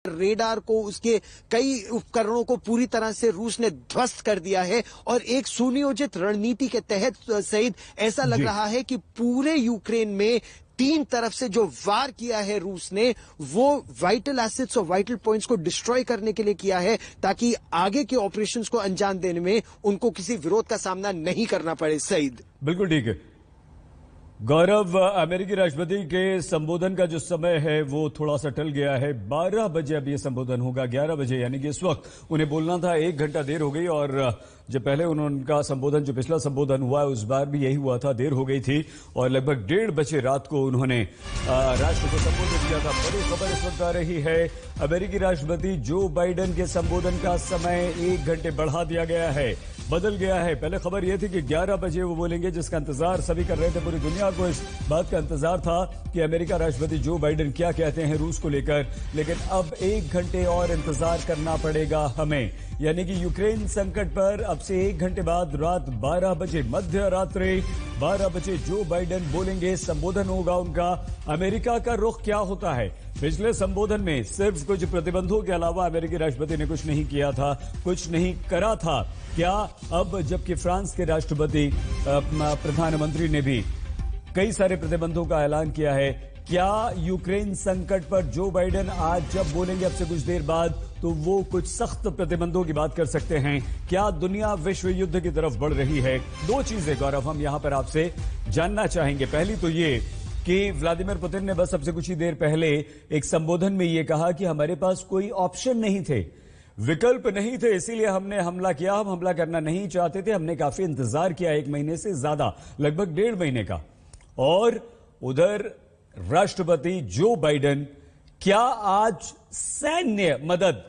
Radar को, उसके कई उपकरणों को पूरी तरह से रूस ने ध्वस्त कर दिया है और एक सुनियोजित रणनीति के तहत सईद ऐसा लग रहा है कि पूरे यूक्रेन में तीन तरफ से जो वार किया है रूस ने, वो वाइटल एसेट्स और वाइटल पॉइंट्स को डिस्ट्रॉय करने के लिए किया है ताकि आगे के ऑपरेशंस को अंजाम देने में उनको किसी विरोध का सामना नहीं करना पड़े। सईद बिल्कुल ठीक है गौरव, अमेरिकी राष्ट्रपति के संबोधन का जो समय है वो थोड़ा सा टल गया है। 12 बजे अब ये संबोधन होगा, 11 बजे, यानी कि इस वक्त उन्हें बोलना था, 1 घंटा देर हो गई। और जब पहले उनका संबोधन, जो पिछला संबोधन हुआ उस बार भी यही हुआ था, देर हो गई थी और लगभग 1:30 बजे रात को उन्होंने राष्ट्र को संबोधित किया था। बड़ी खबर इस वक्त आ रही है, अमेरिकी राष्ट्रपति जो बाइडेन के संबोधन का समय 1 घंटे बढ़ा दिया गया है, बदल गया है। पहले खबर यह थी कि 11 बजे वो बोलेंगे, जिसका इंतजार सभी कर रहे थे, पूरी दुनिया को इस बात का इंतजार था कि अमेरिका राष्ट्रपति जो बाइडेन क्या कहते हैं रूस को लेकर। लेकिन अब 1 घंटे और इंतजार करना पड़ेगा हमें, यानी कि यूक्रेन संकट पर अब से 1 घंटे बाद रात 12 बजे, मध्य रात्रि 12 बजे जो बाइडेन बोलेंगे, संबोधन होगा उनका। अमेरिका का रुख क्या होता है? पिछले संबोधन में सिर्फ कुछ प्रतिबंधों के अलावा अमेरिकी राष्ट्रपति ने कुछ नहीं किया था, कुछ नहीं करा था। क्या अब जबकि फ्रांस के राष्ट्रपति, प्रधानमंत्री ने भी कई सारे प्रतिबंधों का ऐलान किया है, क्या यूक्रेन संकट पर जो बाइडेन आज जब बोलेंगे अब से कुछ देर बाद, तो वो कुछ सख्त प्रतिबंधों की बात कर सकते हैं? क्या दुनिया विश्व युद्ध की तरफ बढ़ रही है? 2 चीजें गौरव हम यहां पर आपसे जानना चाहेंगे। पहली तो ये कि व्लादिमीर पुतिन ने बस अब से कुछ ही देर पहले एक संबोधन में ये कहा कि हमारे पास कोई ऑप्शन नहीं थे, विकल्प नहीं थे, इसीलिए हमने हमला किया। हम हमला करना नहीं चाहते थे, हमने काफी इंतजार किया, 1 महीने से ज्यादा, लगभग 1.5 महीने का। और उधर राष्ट्रपति जो बाइडेन क्या आज सैन्य मदद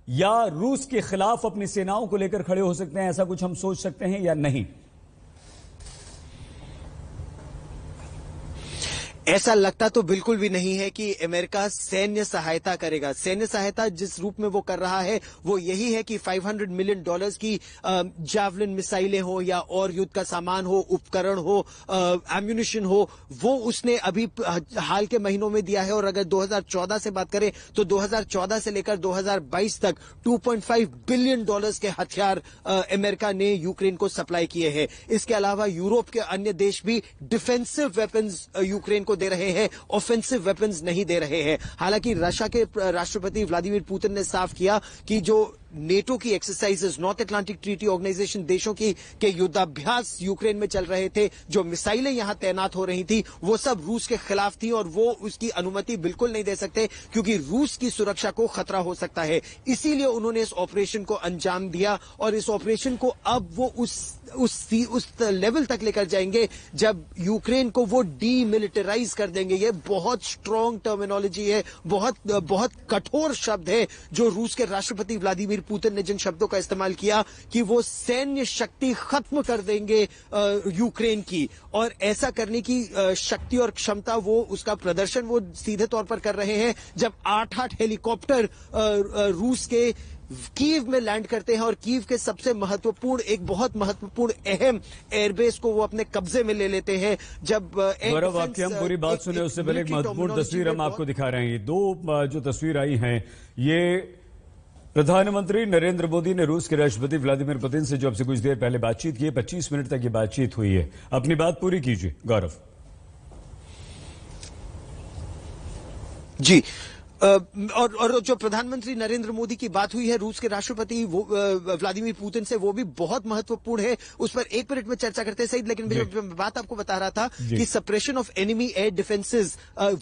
या रूस के खिलाफ अपनी सेनाओं को लेकर खड़े हो सकते हैं? ऐसा कुछ हम सोच सकते हैं या नहीं? ऐसा लगता तो बिल्कुल भी नहीं है कि अमेरिका सैन्य सहायता करेगा। सैन्य सहायता जिस रूप में वो कर रहा है वो यही है कि $500 मिलियन की जावलिन मिसाइलें हो या और युद्ध का सामान हो, उपकरण हो, एम्यूनिशन हो, वो उसने अभी हाल के महीनों में दिया है। और अगर 2014 से बात करें तो 2014 से लेकर 2022 तक $2.5 बिलियन के हथियार अमेरिका ने यूक्रेन को सप्लाई किए हैं। इसके अलावा यूरोप के अन्य देश भी डिफेंसिव वेपन्स यूक्रेन को दे रहे हैं, ऑफेंसिव वेपन्स नहीं दे रहे हैं। हालांकि रशिया के राष्ट्रपति व्लादिमीर पुतिन ने साफ किया कि जो नेटो की exercises, North Atlantic Treaty Organization देशों की के युद्धाभ्यास यूक्रेन में चल रहे थे, जो मिसाइलें यहां तैनात हो रही थी, वो सब रूस के खिलाफ थी और वो उसकी अनुमति बिल्कुल नहीं दे सकते क्योंकि रूस की सुरक्षा को खतरा हो सकता है। इसीलिए उन्होंने इस ऑपरेशन को अंजाम दिया और इस ऑपरेशन को अब वो उस लेवल तक लेकर जाएंगे जब यूक्रेन को वो डीमिलिटराइज कर देंगे। ये बहुत स्ट्रॉन्ग टर्मिनोलॉजी है, बहुत कठोर शब्द है जो रूस के राष्ट्रपति व्लादिमीर पुतिन ने जिन शब्दों का इस्तेमाल किया कि वो सैन्य शक्ति खत्म कर देंगे यूक्रेन की। और ऐसा करने की शक्ति और क्षमता, वो उसका प्रदर्शन वो सीधे तौर पर कर रहे हैं जब 8-8 हेलीकॉप्टर रूस के कीव में लैंड करते हैं और कीव के सबसे महत्वपूर्ण, एक बहुत महत्वपूर्ण अहम एयरबेस को वो अपने कब्जे में ले लेते हैं। जब गौरव, आपकी हम पूरी बात सुने उससे पहले एक महत्वपूर्ण तस्वीर हम आपको दिखा रहे हैं। 2 जो तस्वीर आई हैं, ये प्रधानमंत्री नरेंद्र मोदी ने रूस के राष्ट्रपति व्लादिमीर पुतिन से जो अब से कुछ देर पहले बातचीत की है, 25 मिनट तक ये बातचीत हुई है। अपनी बात पूरी कीजिए गौरव। जी, और जो प्रधानमंत्री नरेंद्र मोदी की बात हुई है रूस के राष्ट्रपति व्लादिमीर पुतिन से, वो भी बहुत महत्वपूर्ण है। उस पर 1 मिनट में चर्चा करते हैं सईद। लेकिन जो बात आपको बता रहा था कि suppression of enemy air defences,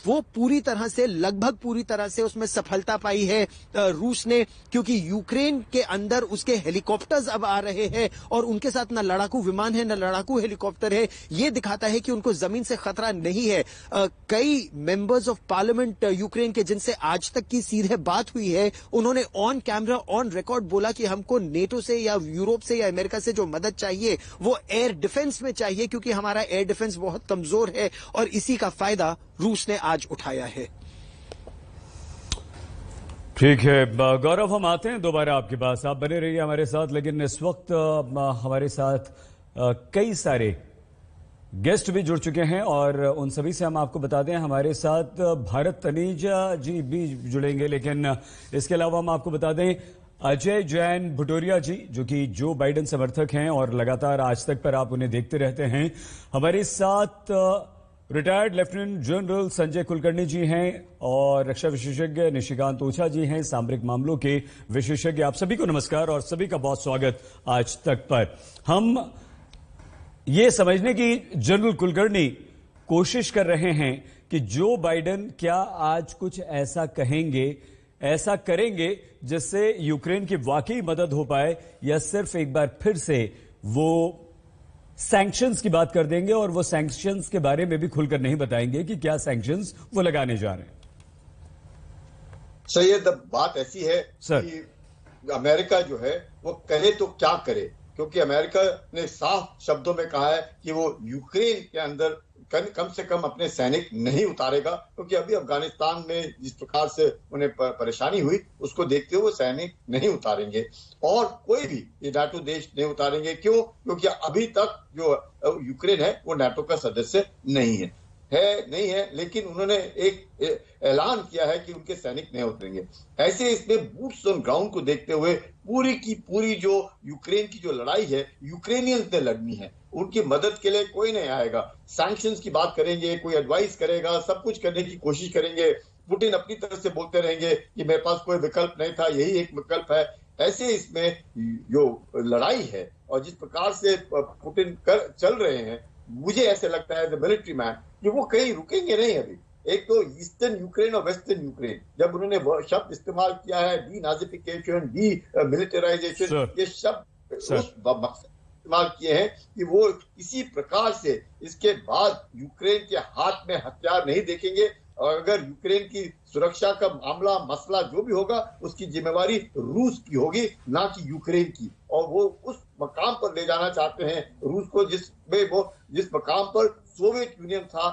वो पूरी तरह से, लगभग पूरी तरह से उसमें सफलता पाई है रूस ने, क्योंकि यूक्रेन के अंदर उसके हेलीकॉप्टर्स अब आ रहे हैं और उनके साथ न लड़ाकू विमान है न लड़ाकू हेलीकॉप्टर है। ये दिखाता है कि उनको जमीन से खतरा नहीं है। कई मेंबर्स ऑफ पार्लियामेंट यूक्रेन के जिनसे आज तक की सीधे बात हुई है, उन्होंने ऑन कैमरा, ऑन रिकॉर्ड बोला कि हमको नेटो से या यूरोप से या अमेरिका से जो मदद चाहिए वो एयर डिफेंस में चाहिए, क्योंकि हमारा एयर डिफेंस बहुत कमजोर है और इसी का फायदा रूस ने आज उठाया है। ठीक है गौरव, हम आते हैं दोबारा आपके पास, आप बने रहिए हमारे साथ। लेकिन इस वक्त हमारे साथ कई सारे गेस्ट भी जुड़ चुके हैं और उन सभी से हम आपको बता दें हमारे साथ भारत तनेजा जी भी जुड़ेंगे, लेकिन इसके अलावा हम आपको बता दें अजय जैन भुटोरिया जी जो कि जो बाइडेन समर्थक हैं और लगातार आज तक पर आप उन्हें देखते रहते हैं। हमारे साथ retired lieutenant general Sanjay Kulkarni ji हैं और रक्षा विशेषज्ञ निशिकांत ओझा जी हैं, सामरिक मामलों के विशेषज्ञ। आप सभी को नमस्कार और सभी का बहुत स्वागत आज तक पर। हम ये समझने की जनरल कुलकर्णी कोशिश कर रहे हैं कि जो बाइडेन क्या आज कुछ ऐसा कहेंगे, ऐसा करेंगे जिससे यूक्रेन की वाकई मदद हो पाए, या सिर्फ एक बार फिर से वो सैंक्शंस की बात कर देंगे और वो सैंक्शंस के बारे में भी खुलकर नहीं बताएंगे कि क्या सैंक्शंस वो लगाने जा रहे हैं। सैयद, बात ऐसी है सर कि अमेरिका जो है वो कहे तो क्या करे, क्योंकि अमेरिका ने साफ शब्दों में कहा है कि वो यूक्रेन के अंदर कम से कम अपने सैनिक नहीं उतारेगा, क्योंकि अभी अफगानिस्तान में जिस प्रकार से उन्हें परेशानी हुई उसको देखते हुए वो सैनिक नहीं उतारेंगे और कोई भी ये नाटो देश नहीं उतारेंगे। क्यों? क्योंकि अभी तक जो यूक्रेन है वो नाटो का सदस्य नहीं है नहीं है, लेकिन उन्होंने एक ऐलान किया है कि उनके सैनिक नहीं उतरेंगे। ऐसे इसमें बूट्स ऑन ग्राउंड को देखते हुए पूरी की पूरी जो यूक्रेन की जो लड़ाई है यूक्रेनियंस ने लड़नी है, उनकी मदद के लिए कोई नहीं आएगा। सैंक्शंस की बात करेंगे, कोई एडवाइस करेगा, सब कुछ करने की कोशिश करेंगे। पुतिन अपनी तरफ से बोलते रहेंगे कि मेरे पास कोई विकल्प नहीं था, यही एक विकल्प है। ऐसे इसमें जो लड़ाई है और जिस प्रकार से पुतिन चल रहे हैं, मुझे ऐसे लगता है मिलिट्री मैन कि वो कहीं रुकेंगे नहीं। अभी एक तो ईस्टर्न यूक्रेन और वेस्टर्न यूक्रेन, जब उन्होंने वो शब्द इस्तेमाल किया है डी नाजिफिकेशन, डी मिलिटराइजेशन, ये शब्द उस मकसद इस्तेमाल किए हैं कि वो किसी प्रकार से इसके बाद यूक्रेन के हाथ में हथियार नहीं देखेंगे और अगर यूक्रेन की सुरक्षा का मामला मसला जो भी होगा उसकी जिम्मेवारी रूस की होगी, ना कि यूक्रेन की। और वो उस मकाम पर ले जाना चाहते हैं रूस को जिस मकाम पर सोवियत यूनियन था